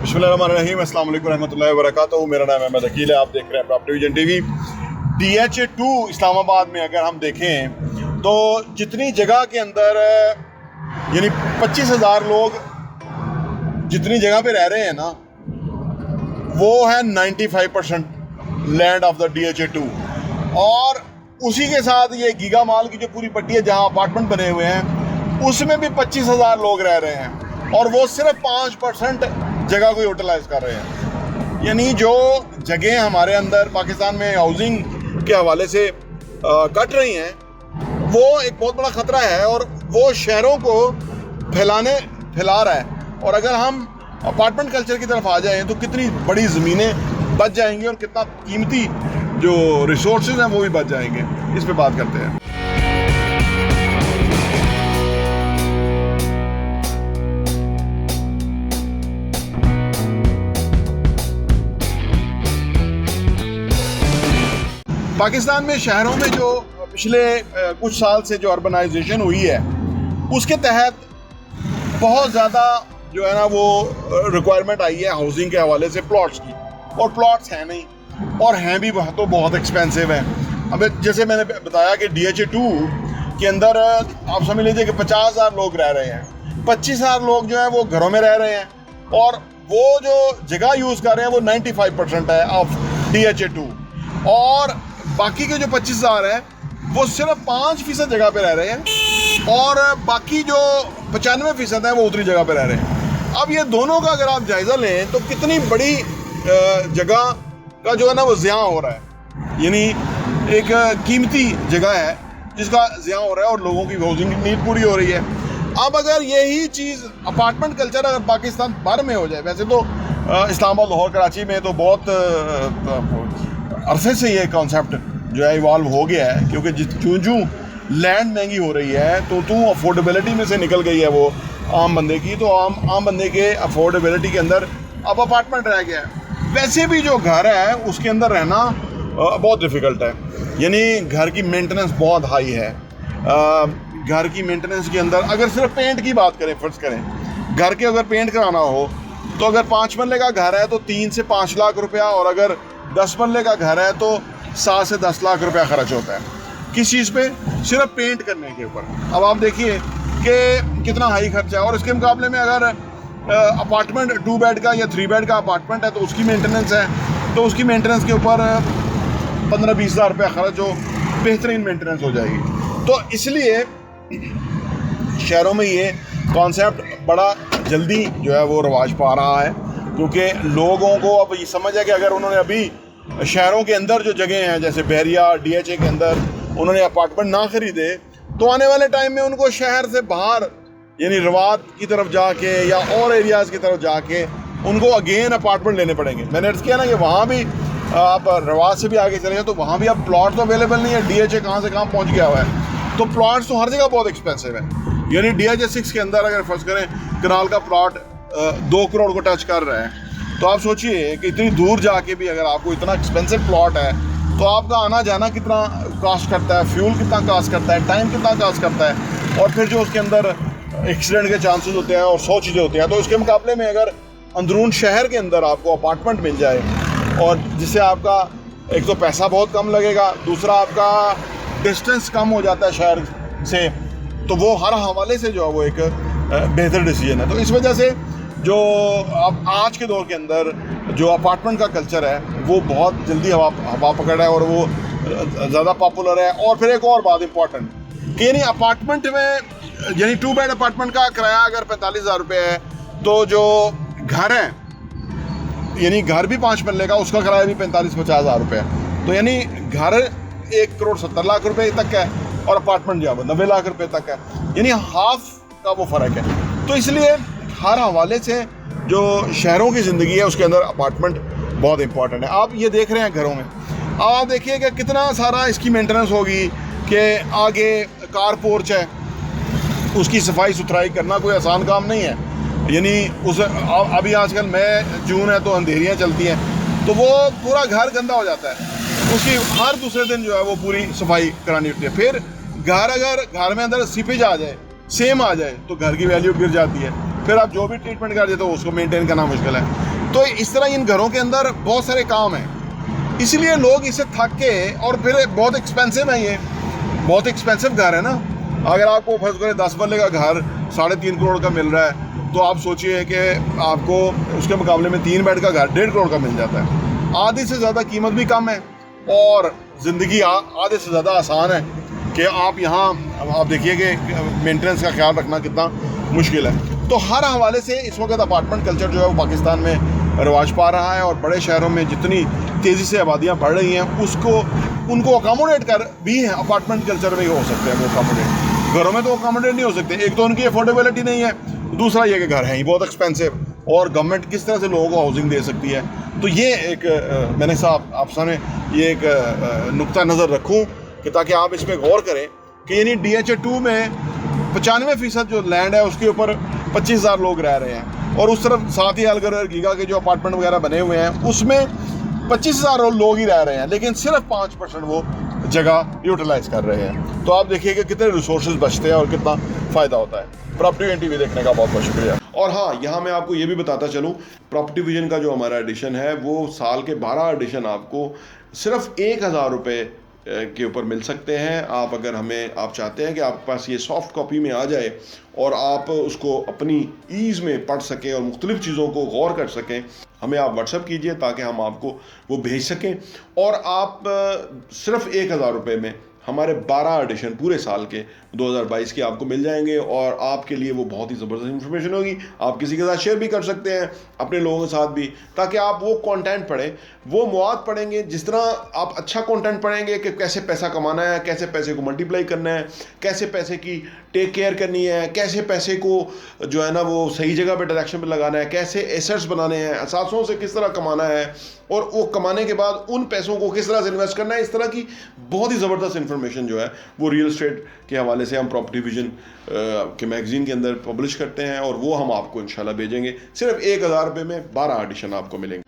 बिस्मिल्लाहिर्रहमानिर्रहीम, अस्सलाम वालेकुम रहमतुल्लाहि व बरकातुहू। मेरा नाम अहमद अकील है। आप देख रहे हैं property vision TV. DHA2 Islamabad में अगर हम देखें तो जितनी जगह के अंदर यानी 25,000 लोग जितनी जगह पे रह रहे हैं ना, वो है 95% लैंड ऑफ द DHA2। और उसी के साथ ये गीगा माल की जो पूरी पट्टी है जहाँ अपार्टमेंट बने हुए हैं, उसमें भी 25,000 लोग रह रहे हैं और वो सिर्फ 5% जगह को यूटिलाइज कर रहे हैं। यानी जो जगह हमारे अंदर पाकिस्तान में हाउसिंग के हवाले से कट रही हैं, वो एक बहुत बड़ा ख़तरा है और वो शहरों को फैला रहा है। और अगर हम अपार्टमेंट कल्चर की तरफ आ जाएं तो कितनी बड़ी ज़मीनें बच जाएंगी और कितना कीमती जो रिसोर्सेज हैं वो भी बच जाएंगे। इस पे बात करते हैं। पाकिस्तान में शहरों में जो पिछले कुछ साल से जो अर्बनाइजेशन हुई है, उसके तहत बहुत ज़्यादा जो है ना वो रिक्वायरमेंट आई है हाउसिंग के हवाले से प्लॉट्स की। और प्लॉट्स हैं नहीं, और हैं भी तो बहुत एक्सपेंसिव हैं। अब जैसे मैंने बताया कि DHA2 के अंदर आप समझ लीजिए कि 50,000 लोग रह रहे हैं। 25,000 लोग जो हैं वो घरों में रह रहे हैं और वो जो जगह यूज़ कर रहे हैं वो 95% है ऑफ DHA2। और बाकी के जो 25,000 हैं वो सिर्फ 5% जगह पे रह रहे हैं और बाकी जो 95% है वो उतनी जगह पे रह रहे हैं। अब ये दोनों का अगर आप जायज़ा लें तो कितनी बड़ी जगह का जो है ना वो ज़िया हो रहा है। यानी एक कीमती जगह है जिसका ज़िया हो रहा है और लोगों की हाउसिंग नीड पूरी हो रही है। अब अगर यही चीज़ अपार्टमेंट कल्चर अगर पाकिस्तान भर में हो जाए, वैसे तो इस्लामाबाद, लाहौर, कराची में तो बहुत अरसे से ये कॉन्सेप्ट जो है इवॉल्व हो गया है, क्योंकि जूं लैंड महंगी हो रही है तो अफोर्डेबिलिटी में से निकल गई है वो आम बंदे की। तो आम बंदे के अफोर्डेबिलिटी के अंदर अब अपार्टमेंट रह गया है। वैसे भी जो घर है उसके अंदर रहना बहुत डिफ़िकल्ट है। यानी घर की मेंटेनेंस बहुत हाई है। घर की मेंटेनेंस के अंदर अगर सिर्फ पेंट की बात करें, फ़र्ज़ करें घर के अगर पेंट कराना हो तो अगर 5 मरले का घर है तो 3 से 5 लाख रुपया, और अगर 10 मरले का घर है तो 7 से 10 लाख रुपया खर्च होता है। किस चीज़ पे? सिर्फ पेंट करने के ऊपर। अब आप देखिए कि कितना हाई खर्चा है। और इसके मुकाबले में अगर अपार्टमेंट 2 बेड का या 3 बेड का अपार्टमेंट है तो उसकी मेंटेनेंस है, तो उसकी मेंटेनेंस के ऊपर 15-20 हज़ार रुपया खर्च हो, बेहतरीन मेंटेनेंस हो जाएगी। तो इसलिए शहरों में ये कॉन्सेप्ट बड़ा जल्दी जो है वो रवाज पा रहा है, क्योंकि लोगों को अब ये समझ है कि अगर उन्होंने अभी शहरों के अंदर जो जगह हैं जैसे बहरिया, DHA के अंदर उन्होंने अपार्टमेंट ना ख़रीदे तो आने वाले टाइम में उनको शहर से बाहर यानी रवात की तरफ जाके या और एरियाज़ की तरफ जाके उनको अगेन अपार्टमेंट लेने पड़ेंगे। मैंने अर्ज़ किया ना कि वहाँ भी आप रवात से भी आगे चले जाए तो वहाँ भी अब प्लॉट तो अवेलेबल नहीं है। DHA कहाँ से कहाँ पहुँच गया हुआ है, तो प्लॉट्स तो हर जगह बहुत एक्सपेंसिव है। यानी DHA6 के अंदर अगर फ़र्ज़ करें कनाल का प्लॉट 2 करोड़ को टच कर रहा है, तो आप सोचिए कि इतनी दूर जाके भी अगर आपको इतना एक्सपेंसिव प्लॉट है तो आपका आना जाना कितना कॉस्ट करता है, फ्यूल कितना कॉस्ट करता है, टाइम कितना कॉस्ट करता है, और फिर जो उसके अंदर एक्सीडेंट के चांसेस होते हैं और 100 चीज़ें होती हैं। तो उसके मुकाबले में अगर अंदरून शहर के अंदर आपको अपार्टमेंट मिल जाए और जिससे आपका एक तो पैसा बहुत कम लगेगा, दूसरा आपका डिस्टेंस कम हो जाता है शहर से, तो वो हर हवाले से जो है वो एक बेहतर डिसीजन है। तो इस वजह से जो अब आज के दौर के अंदर जो अपार्टमेंट का कल्चर है वो बहुत जल्दी हवा पकड़ है और वो ज़्यादा पॉपुलर है। और फिर एक और बात इंपॉर्टेंट कि यानी अपार्टमेंट में यानी 2 बेड अपार्टमेंट का किराया अगर 45,000 रुपये है, तो जो घर है यानी घर भी 5 मरले का उसका किराया भी 45-50 हज़ार रुपये है। तो यानी घर 1 करोड़ 70 लाख रुपये तक है और अपार्टमेंट जो है 90 लाख रुपये तक है, यानी हाफ का वो फ़र्क है। तो इसलिए हर हवाले से जो शहरों की ज़िंदगी है उसके अंदर अपार्टमेंट बहुत इंपॉर्टेंट है। आप ये देख रहे हैं घरों में, अब आप देखिए कि कितना सारा इसकी मेंटेनेंस होगी कि आगे कार पोर्च है, उसकी सफाई सुथराई करना कोई आसान काम नहीं है। यानी उस अभी आजकल मई जून है तो अंधेरियाँ चलती हैं, तो वो पूरा घर गंदा हो जाता है, उसकी हर दूसरे दिन जो है वो पूरी सफाई करानी होती है। फिर घर में अंदर सीपेज आ जाए, सेम आ जाए, तो घर की वैल्यू गिर जाती है। फिर आप जो भी ट्रीटमेंट कर देते हो उसको मेंटेन करना मुश्किल है। तो इस तरह इन घरों के अंदर बहुत सारे काम हैं, इसलिए लोग इसे थक के, और फिर बहुत एक्सपेंसिव है, ये बहुत एक्सपेंसिव घर है ना। अगर आपको फर्ज करें 10 मरले का घर 3.5 करोड़ का मिल रहा है, तो आप सोचिए कि आपको उसके मुकाबले में 3 बेड का घर 1.5 करोड़ का मिल जाता है। आधे से ज़्यादा कीमत भी कम है और ज़िंदगी आधे से ज़्यादा आसान है कि आप यहाँ आप देखिए कि मेंटेनेंस का ख्याल रखना कितना मुश्किल है। तो हर हवाले से इस वक्त अपार्टमेंट कल्चर जो है वो पाकिस्तान में रवाज पा रहा है, और बड़े शहरों में जितनी तेज़ी से आबादियाँ बढ़ रही हैं उनको अकोमोडेट कर भी अपार्टमेंट कल्चर में ही हो सकते हैं वो अकोमोडेट। घरों में तो अकोमोडेट नहीं हो सकते, एक तो उनकी अफोर्डेबिलिटी नहीं है, दूसरा ये कि घर हैं ही बहुत एक्सपेंसिव, और गवर्नमेंट किस तरह से लोगों को हाउसिंग दे सकती है। तो ये एक मैंने साहब आप सामने ये एक नुक्ता नज़र रखूँ कि ताकि आप इस पर गौर करें कि यानी DHA2 में 95% जो लैंड है उसके ऊपर 25,000 लोग रह रहे हैं, और उस तरफ साथ ही अलगर गीगा के जो अपार्टमेंट वगैरह बने हुए हैं उसमें 25,000 लोग ही रह रहे हैं, लेकिन सिर्फ 5% वो जगह यूटिलाइज कर रहे हैं। तो आप देखिए कि कितने रिसोर्सेज बचते हैं और कितना फ़ायदा होता है। प्रॉपर्टी विजन TV देखने का बहुत बहुत शुक्रिया। और हाँ, यहाँ मैं आपको ये भी बताता चलूँ, प्रॉपर्टी विजन का जो हमारा एडिशन है वो साल के 12 एडिशन आपको सिर्फ 1,000 रुपये के ऊपर मिल सकते हैं। आप अगर आप चाहते हैं कि आपके पास ये सॉफ्ट कॉपी में आ जाए और आप उसको अपनी ईज़ में पढ़ सकें और मुख्तलिफ़ चीज़ों को गौर कर सकें, हमें आप व्हाट्सएप कीजिए ताकि हम आपको वो भेज सकें। और आप सिर्फ 1,000 रुपये में हमारे 12 एडिशन पूरे साल के 2022 के आपको मिल जाएंगे, और आपके लिए वो बहुत ही ज़बरदस्त इन्फॉर्मेशन होगी। आप किसी के साथ शेयर भी कर सकते हैं, अपने लोगों के साथ भी, ताकि आप वो कंटेंट पढ़ें, वो मवाद पढ़ेंगे। जिस तरह आप अच्छा कंटेंट पढ़ेंगे कि कैसे पैसा कमाना है, कैसे पैसे को मल्टीप्लाई करना है, कैसे पैसे की टेक केयर करनी है, कैसे पैसे को जो है ना वो सही जगह पे डायरेक्शन पे लगाना है, कैसे एसेट्स बनाने हैं, असासों से किस तरह कमाना है, और वो कमाने के बाद उन पैसों को किस तरह से इन्वेस्ट करना है, इस तरह की बहुत ही ज़बरदस्त इन्फॉर्मेशन जो है वो रियल एस्टेट के हवाले से हम प्रॉपर्टी विजन के मैगज़ीन के अंदर पब्लिश करते हैं, और वो हम आपको इंशाल्लाह भेजेंगे। सिर्फ 1,000 रुपये में 12 एडिशन आपको मिलेंगे।